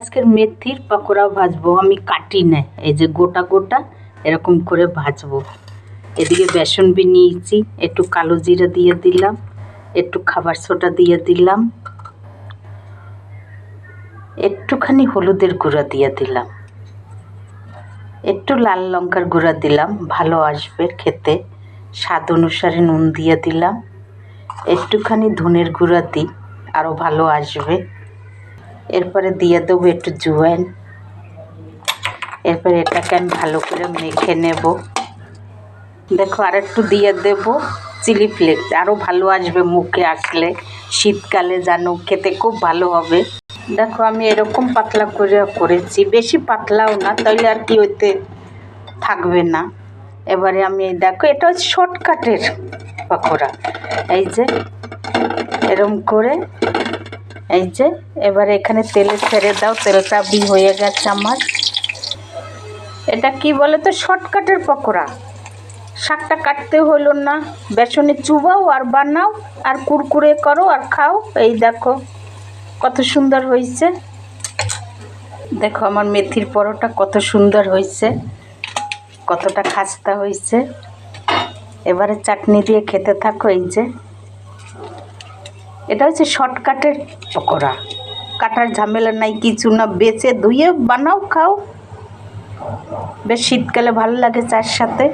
আজকের মেথির পকোড়া ভাজবো। আমি কাটি না, এই যে গোটা গোটা এরকম করে ভাজবো। এদিকে বেসন নিয়েছি, একটু কালো জিরা দিয়ে দিলাম, একটু খাবার সোডা দিয়ে দিলাম, একটুখানি হলুদের গুঁড়া দিয়ে দিলাম, একটু লাল লঙ্কার গুঁড়া দিলাম, ভালো আসবে খেতে। স্বাদ অনুসারে নুন দিয়ে দিলাম, একটুখানি ধনের গুঁড়া দিই, আরও ভালো আসবে। এরপরে দিয়ে দেবো একটু জোয়ান। এরপরে এটাকে আমি ভালো করে মেখে নেব। দেখো আর একটু দিয়ে দেব চিলি ফ্লেক্স, আরও ভালো আসবে মুখে আসলে। শীতকালে জানো খেতে খুব ভালো হবে। দেখো আমি এরকম পাতলা করে করেছি, বেশি পাতলাও না, তাইলে আর কি হইতে থাকবে না। এবারে আমি দেখো এটা হচ্ছে শর্টকাটের পকোড়া। এই যে এরম করে, এই যে এবারে এখানে তেলে ছেড়ে দাও। তেলটা হয়ে গেছে আমার। এটা কি বলে তো, শর্টকাটের পকোড়া। শাকটা কাটতে হলো না, বেসনে চুবাও আর বানাও আর কুরকুরে করো আর খাও। এই দেখো কত সুন্দর হয়েছে। দেখো আমার মেথির পরোটা কত সুন্দর হয়েছে, কতটা খাস্তা হয়েছে। এবারে চাটনি দিয়ে খেতে থাকো। এই যে এটা হচ্ছে শর্টকাটের পকোড়া, কাটার ঝামেলা নাই, কিছু না, বেছে ধুয়ে বানাও খাও। বেশ শীতকালে ভালো লাগে চার সাথে।